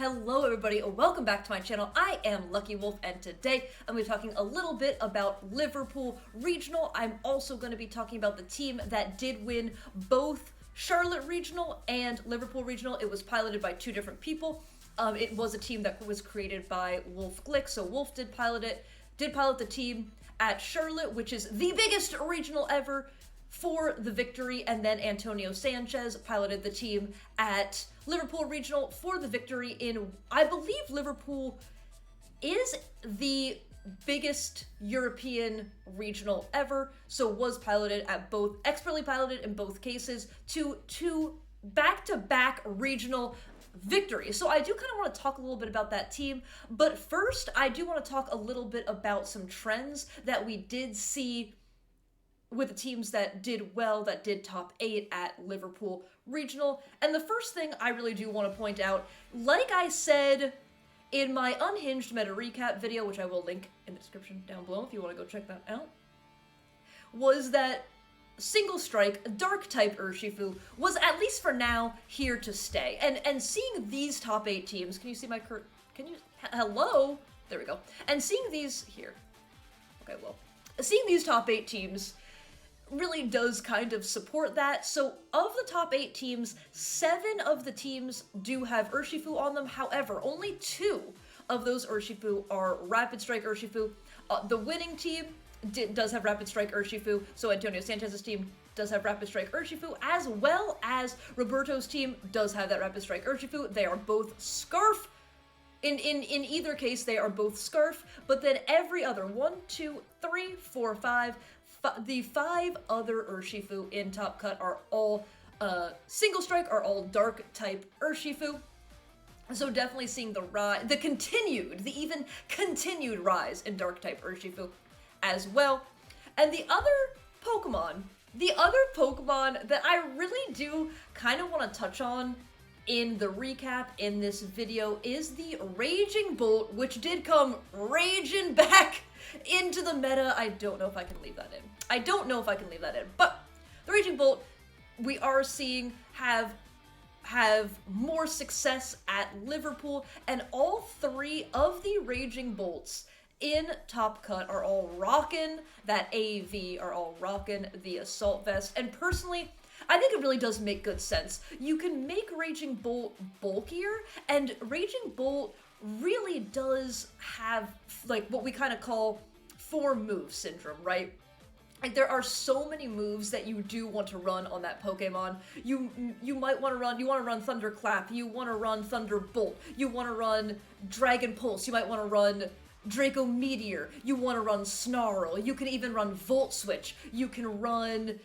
Hello everybody, and welcome back to my channel. I am Lucky Wolf, and today I'm going to be talking a little bit about Liverpool Regional. I'm also going to be talking about the team that did win both Charlotte Regional and Liverpool Regional. It was piloted by two different people. It was a team that was created by Wolf Glick, so Wolf did pilot the team at Charlotte, which is the biggest regional ever, for the victory, and then Antonio Sanchez piloted the team at Liverpool Regional for the victory in, I believe Liverpool is the biggest European regional ever, so was piloted at both, expertly piloted in both cases, to back-to-back regional victory. So I do kind of want to talk a little bit about that team, but first I do want to talk a little bit about some trends that we did see with the teams that did well, that did top 8 at Liverpool Regional. And the first thing I really do want to point out, like I said in my Unhinged meta recap video, which I will link in the description down below if you want to go check that out, was that single strike, dark type Urshifu was, at least for now, here to stay. And seeing these top 8 teams, can you see my hello? There we go. And seeing these here, okay, well, seeing these top 8 teams really does kind of support that. So of the top 8 teams, 7 of the teams do have Urshifu on them. However, only 2 of those Urshifu are Rapid Strike Urshifu. The winning team does have Rapid Strike Urshifu, so Antonio Sanchez's team does have Rapid Strike Urshifu, as well as Roberto's team does have that Rapid Strike Urshifu. They are both Scarf. In either case, they are both Scarf, but then every other 1, 2, 3, 4, 5, the 5 other Urshifu in Top Cut are all single strike, are all dark type Urshifu. So definitely seeing the rise, the even continued rise in dark type Urshifu as well. And the other Pokemon that I really do kind of want to touch on in the recap in this video is the Raging Bolt, which did come raging back into the meta. I don't know if I can leave that in. But the Raging Bolt, we are seeing have more success at Liverpool, and all 3 of the Raging Bolts in Top Cut are all rocking that AV, are all rocking the Assault Vest, and personally, I think it really does make good sense. You can make Raging Bolt bulkier, and Raging Bolt really does have, like, what we kind of call 4-move syndrome, right? Like, there are so many moves that you do want to run on that Pokemon. You might want to run Thunderclap, you want to run Thunderbolt, you want to run Dragon Pulse, you might want to run Draco Meteor, you want to run Snarl, you can even run Volt Switch, you can run,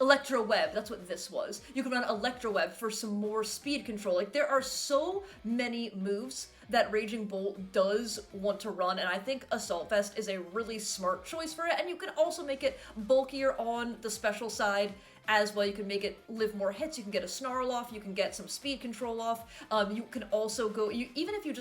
Electro Web, that's what this was. You can run Electro Web for some more speed control. Like, there are so many moves that Raging Bolt does want to run, and I think Assault Vest is a really smart choice for it, and you can also make it bulkier on the special side as well. You can make it live more hits, you can get a Snarl off, you can get some speed control off, you can also go, even if you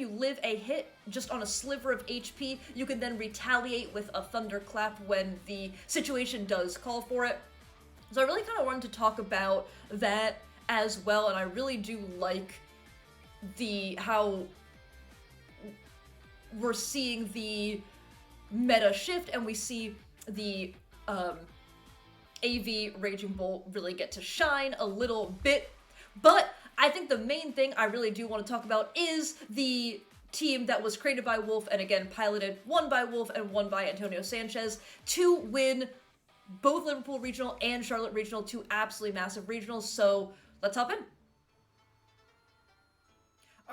live a hit just on a sliver of HP, you can then retaliate with a Thunderclap when the situation does call for it. So I really kind of wanted to talk about that as well, and I really do like how we're seeing the meta shift, and we see the AV Raging Bolt really get to shine a little bit. But I think the main thing I really do want to talk about is the team that was created by Wolf, and again piloted, one by Wolf and one by Antonio Sanchez, to win both Liverpool Regional and Charlotte Regional, 2 absolutely massive regionals. So let's hop in.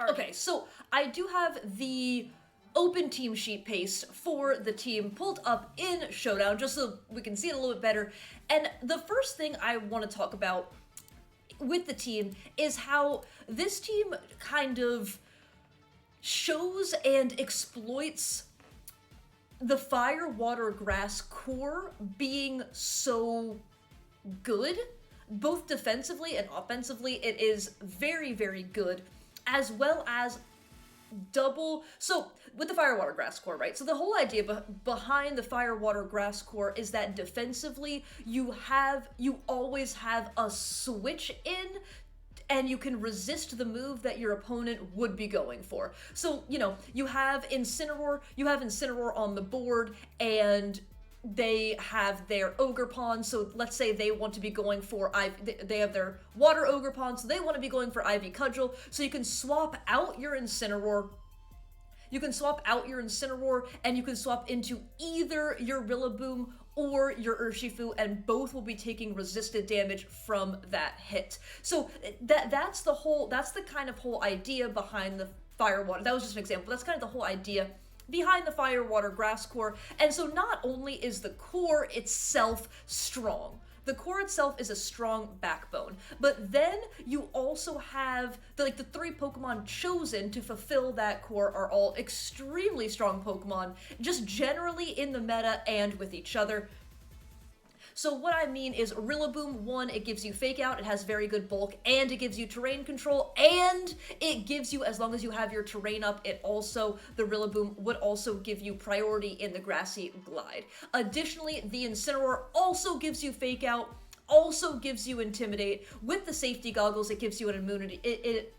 Okay, so I do have the open team sheet paste for the team pulled up in Showdown, just so we can see it a little bit better. And the first thing I want to talk about with the team is how this team kind of shows and exploits the Fire, Water, Grass core being so good, both defensively and offensively. It is very, very good, as well as so with the Fire, Water, Grass core, right? So the whole idea behind the Fire, Water, Grass core is that defensively you always have a switch in and you can resist the move that your opponent would be going for. So, you have Incineroar on the board, and they have their Ogre Pawn. So let's say they want to be going for they have their Water Ogre Pawn, so they want to be going for Ivy Cudgel. So you can swap out your Incineroar. And you can swap into either your Rillaboom or your Urshifu, and both will be taking resisted damage from that hit. So that's the kind of whole idea behind the Fire Water. That was just an example. That's kind of the whole idea behind the Fire Water Grass core. And so not only is the core itself strong, the core itself is a strong backbone, but then you also have the 3 Pokemon chosen to fulfill that core are all extremely strong Pokemon, just generally in the meta and with each other. So what I mean is Rillaboom, 1, it gives you Fake Out, it has very good bulk, and it gives you terrain control, and it gives you, as long as you have your terrain up, the Rillaboom would also give you priority in the Grassy Glide. Additionally, the Incineroar also gives you Fake Out, also gives you Intimidate. With the safety goggles, it gives you an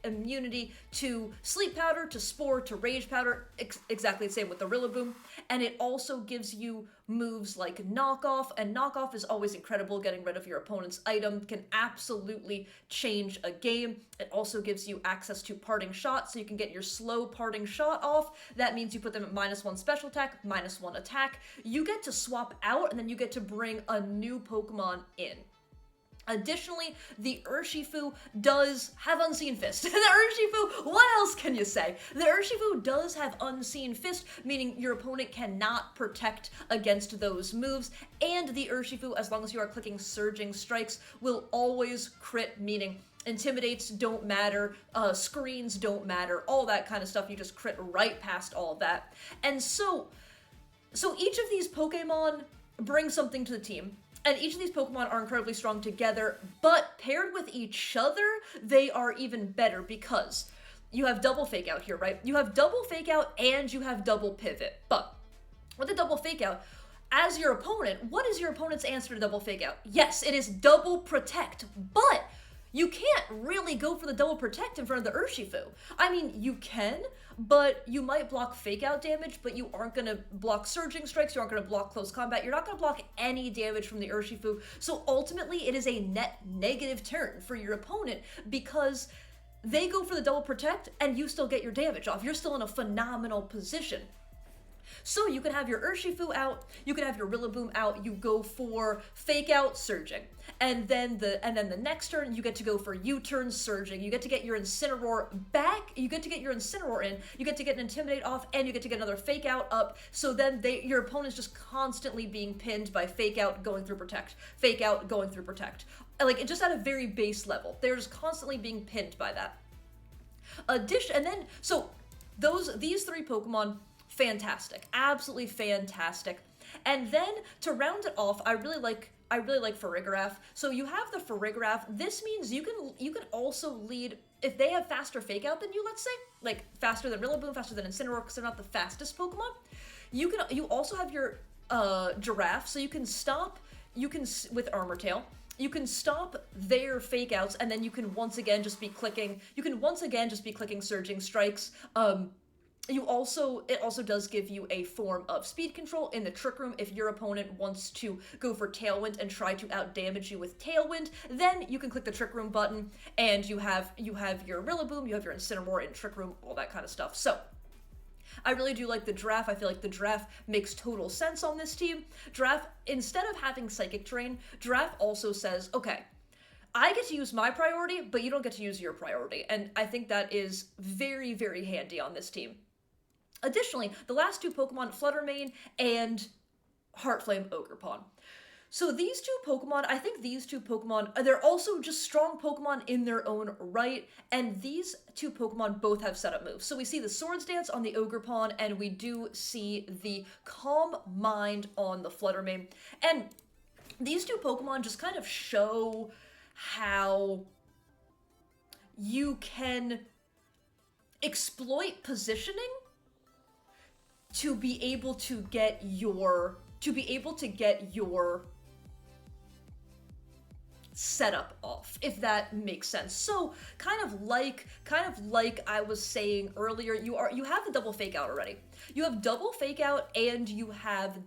immunity to Sleep Powder, to Spore, to Rage Powder, exactly the same with the Rillaboom. And it also gives you moves like Knock Off, and Knock Off is always incredible. Getting rid of your opponent's item can absolutely change a game. It also gives you access to Parting Shot, so you can get your slow Parting Shot off. That means you put them at -1 special attack, -1 attack. You get to swap out, and then you get to bring a new Pokemon in. Additionally, the Urshifu does have Unseen Fist. The Urshifu, what else can you say? The Urshifu does have Unseen Fist, meaning your opponent cannot protect against those moves, and the Urshifu, as long as you are clicking Surging Strikes, will always crit, meaning Intimidates don't matter, screens don't matter, all that kind of stuff. You just crit right past all of that. And so each of these Pokemon bring something to the team. And each of these Pokemon are incredibly strong together, but paired with each other, they are even better because you have double Fake Out here, right? You have double Fake Out and you have double Pivot. But with the double Fake Out, as your opponent, what is your opponent's answer to double Fake Out? Yes, it is double Protect, but you can't really go for the double Protect in front of the Urshifu. I mean, you can, but you might block Fake Out damage, but you aren't going to block Surging Strikes, you aren't going to block Close Combat, you're not going to block any damage from the Urshifu, so ultimately it is a net negative turn for your opponent because they go for the double Protect and you still get your damage off. You're still in a phenomenal position. So you can have your Urshifu out, you can have your Rillaboom out, you go for Fake Out, Surging. And then the next turn, you get to go for U-turn, Surging. You get to get your Incineroar back, you get to get your Incineroar in, you get to get an Intimidate off, and you get to get another Fake Out up, so then your opponent's just constantly being pinned by Fake Out going through Protect, Fake Out going through Protect. Like, just at a very base level. They're just constantly being pinned by that. These 3 Pokemon, fantastic, absolutely fantastic. And then to round it off, I really like Farigiraf. So you have the Farigiraf. This means you can also lead if they have faster Fake Out than you, let's say, like faster than Rillaboom, faster than Incineroar, because they're not the fastest Pokemon. You also have your Giraffe, so you can with Armor Tail. You can stop their Fake Outs, and then you can once again just be clicking Surging Strikes. It also does give you a form of speed control in the Trick Room. If your opponent wants to go for Tailwind and try to outdamage you with Tailwind, then you can click the Trick Room button, and you have your Rillaboom, you have your Incineroar in Trick Room, all that kind of stuff. So I really do like the Giraffe. I feel like the Giraffe makes total sense on this team. Giraffe, instead of having Psychic Terrain, Giraffe also says, okay, I get to use my priority, but you don't get to use your priority. And I think that is very, very handy on this team. Additionally, the last 2 Pokemon, Fluttermane and Heartflame Ogerpon. So these 2 Pokemon, I think these 2 Pokemon, they're also just strong Pokemon in their own right, and these 2 Pokemon both have setup moves. So we see the Swords Dance on the Ogerpon, and we do see the Calm Mind on the Fluttermane. And these 2 Pokemon just kind of show how you can exploit positioning to be able to get your setup off, if that makes sense. So kind of like I was saying earlier, you have the double fake out already. You have double fake out and you have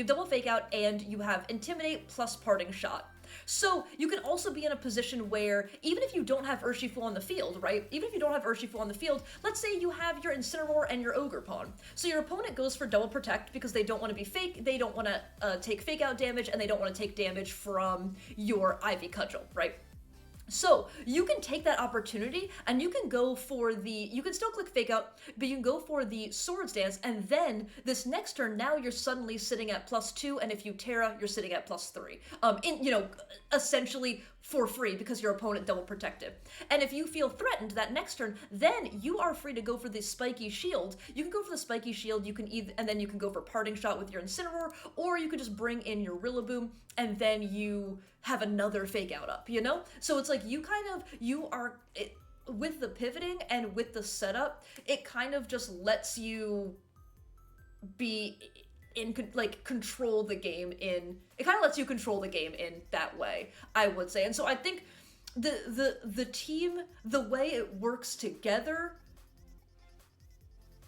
double fake out and you have intimidate plus parting shot. So you can also be in a position where even if you don't have Urshifu on the field, right? Even if you don't have Urshifu on the field, let's say you have your Incineroar and your Ogre Pawn. So your opponent goes for double protect because they don't want to be fake, they don't want to take fake out damage, and they don't want to take damage from your Ivy Cudgel, right? So you can take that opportunity and you can go for you can still click fake out, but you can go for the Swords Dance, and then this next turn, now you're suddenly sitting at +2, and if you Terra, you're sitting at +3. Essentially for free because your opponent double protected. And if you feel threatened that next turn, then you are free to go for the Spiky Shield. You can go for the Spiky Shield, you can and then you can go for Parting Shot with your Incineroar, or you could just bring in your Rillaboom, and then you have another fake out up, you know? So it's like with the pivoting and with the setup, it kind of just lets you be control the game it kind of lets you control the game in that way, I would say. And so I think the team, the way it works together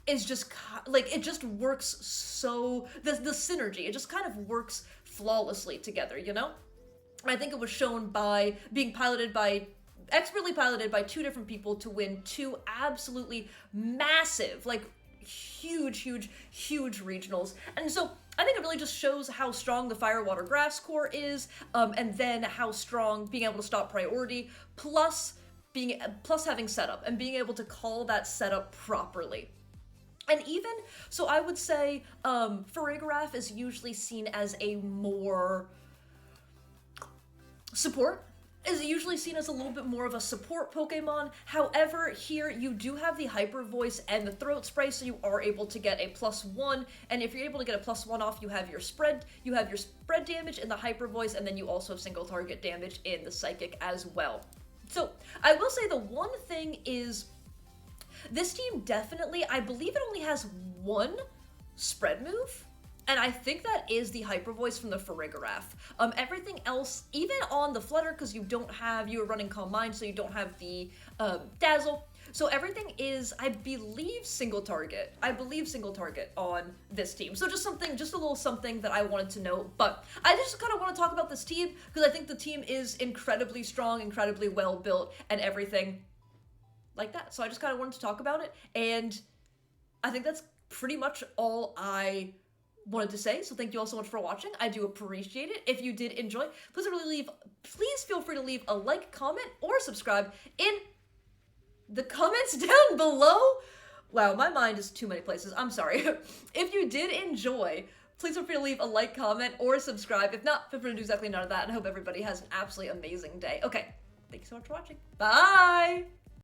is just it just works so, the synergy, it just kind of works flawlessly together, you know? I think it was shown by being expertly piloted by two different people to win two absolutely massive, huge regionals. And so I think it really just shows how strong the Fire Water Grass core is, and then how strong being able to stop priority, plus having setup and being able to call that setup properly. And even so, I would say Farigiraf is usually seen as a more support, is usually seen as a little bit more of a support Pokemon. However, here you do have the Hyper Voice and the Throat Spray, so you are able to get a +1, and if you're able to get a +1 off, you have your spread damage in the Hyper Voice, and then you also have single target damage in the Psychic as well. So I will say the one thing is, this team definitely, I believe it only has one spread move, and I think that is the Hyper Voice from the Farigiraf. Everything else, even on the Flutter, because you are running Calm Mind, so you don't have the Dazzle. So everything is, I believe, single target. On this team. So just a little something that I wanted to know. But I just kind of want to talk about this team because I think the team is incredibly strong, incredibly well built, and everything like that. So I just kind of wanted to talk about it, and I think that's pretty much all I wanted to say. So thank you all so much for watching. I do appreciate it. If you did enjoy, please feel free to leave a like, comment, or subscribe in the comments down below. Wow, my mind is too many places. I'm sorry. If you did enjoy, please feel free to leave a like, comment, or subscribe. If not, feel free to do exactly none of that, and I hope everybody has an absolutely amazing day. Okay, thank you so much for watching. Bye!